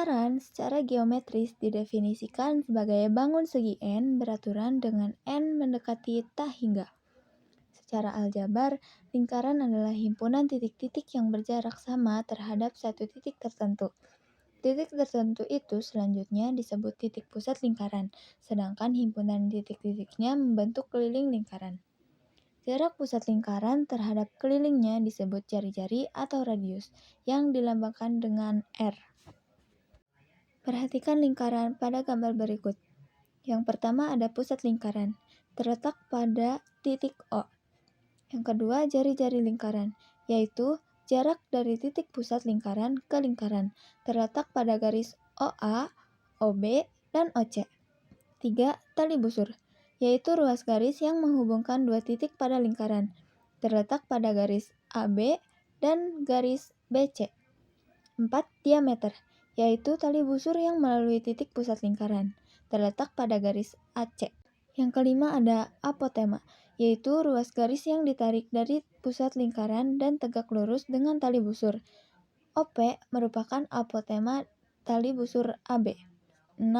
Lingkaran secara geometris didefinisikan sebagai bangun segi N beraturan dengan N mendekati tak hingga. Secara aljabar, lingkaran adalah himpunan titik-titik yang berjarak sama terhadap satu titik tertentu. Titik tertentu itu selanjutnya disebut titik pusat lingkaran, sedangkan himpunan titik-titiknya membentuk keliling lingkaran. Jarak pusat lingkaran terhadap kelilingnya disebut jari-jari atau radius, yang dilambangkan dengan R. Perhatikan lingkaran pada gambar berikut. Yang pertama ada pusat lingkaran, terletak pada titik O. Yang kedua jari-jari lingkaran, yaitu jarak dari titik pusat lingkaran ke lingkaran, terletak pada garis OA, OB, dan OC. 3. Tali busur, yaitu ruas garis yang menghubungkan dua titik pada lingkaran, terletak pada garis AB dan garis BC. 4. Diameter, yaitu tali busur yang melalui titik pusat lingkaran, terletak pada garis AC. Yang kelima ada apotema, yaitu ruas garis yang ditarik dari pusat lingkaran dan tegak lurus dengan tali busur. OP merupakan apotema tali busur AB. 6.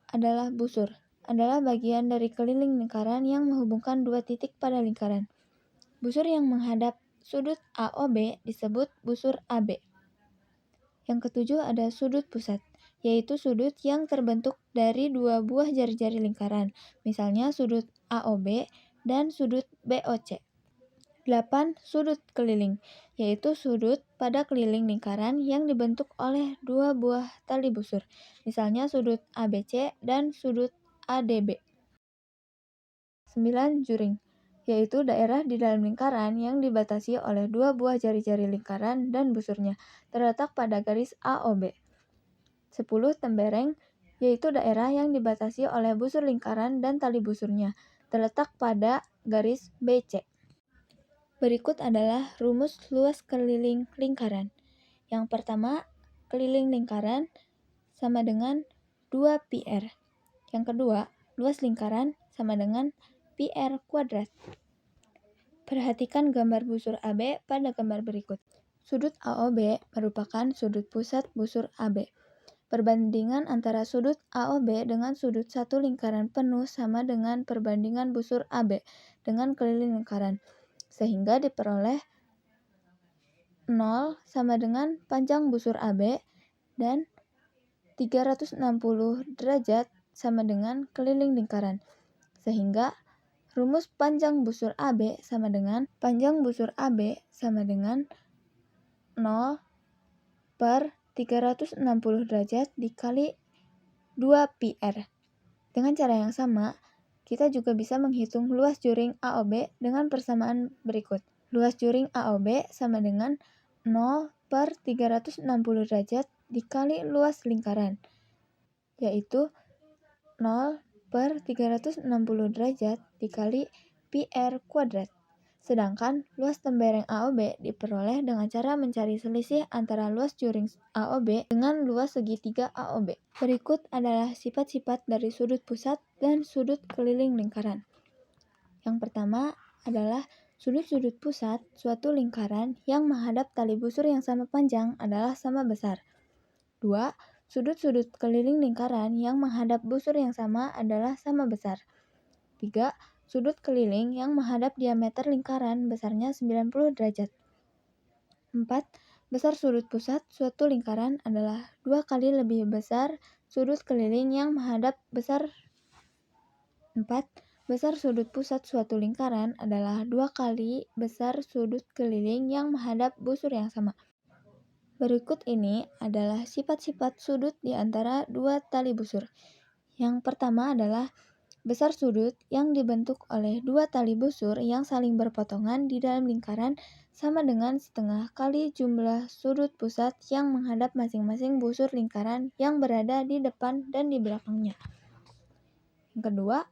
Adalah busur, adalah bagian dari keliling lingkaran yang menghubungkan dua titik pada lingkaran. Busur yang menghadap sudut AOB disebut busur AB. Yang ketujuh ada sudut pusat, yaitu sudut yang terbentuk dari dua buah jari-jari lingkaran, misalnya sudut AOB dan sudut BOC. 8. Sudut keliling, yaitu sudut pada keliling lingkaran yang dibentuk oleh dua buah tali busur, misalnya sudut ABC dan sudut ADB. 9. Juring, yaitu daerah di dalam lingkaran yang dibatasi oleh dua buah jari-jari lingkaran dan busurnya, terletak pada garis AOB. 10. Tembereng, yaitu daerah yang dibatasi oleh busur lingkaran dan tali busurnya, terletak pada garis BC. Berikut adalah rumus luas keliling lingkaran. Yang pertama, keliling lingkaran sama dengan 2 πr. Yang kedua, luas lingkaran sama dengan πr kuadrat. Perhatikan gambar busur AB pada gambar berikut. Sudut AOB merupakan sudut pusat busur AB. Perbandingan antara sudut AOB dengan sudut satu lingkaran penuh sama dengan perbandingan busur AB dengan keliling lingkaran, sehingga diperoleh 0 sama dengan panjang busur AB dan 360 derajat sama dengan keliling lingkaran, sehingga rumus panjang busur AB sama dengan panjang busur AB sama dengan 0 per 360 derajat dikali 2 πr. Dengan cara yang sama, kita juga bisa menghitung luas juring AOB dengan persamaan berikut. Luas juring AOB sama dengan 0 per 360 derajat dikali luas lingkaran, yaitu 0 per 360 derajat dikali πr kuadrat. Sedangkan luas tembereng AOB diperoleh dengan cara mencari selisih antara luas juring AOB dengan luas segitiga AOB. Berikut adalah sifat-sifat dari sudut pusat dan sudut keliling lingkaran. Yang pertama adalah sudut-sudut pusat suatu lingkaran yang menghadap tali busur yang sama panjang adalah sama besar. 2. Sudut-sudut keliling lingkaran yang menghadap busur yang sama adalah sama besar. 3. Sudut keliling yang menghadap diameter lingkaran besarnya 90 derajat. 4. Besar sudut pusat suatu lingkaran adalah 2 kali lebih besar sudut keliling yang menghadap besar. 4. Besar sudut pusat suatu lingkaran adalah 2 kali besar sudut keliling yang menghadap busur yang sama. Berikut ini adalah sifat-sifat sudut di antara dua tali busur. Yang pertama adalah besar sudut yang dibentuk oleh dua tali busur yang saling berpotongan di dalam lingkaran sama dengan setengah kali jumlah sudut pusat yang menghadap masing-masing busur lingkaran yang berada di depan dan di belakangnya. Yang kedua,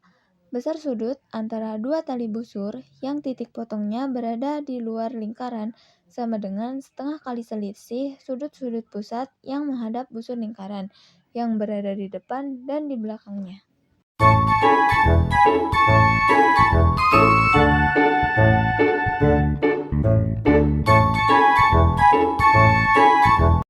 besar sudut antara dua tali busur yang titik potongnya berada di luar lingkaran sama dengan setengah kali selisih sudut-sudut pusat yang menghadap busur lingkaran yang berada di depan dan di belakangnya.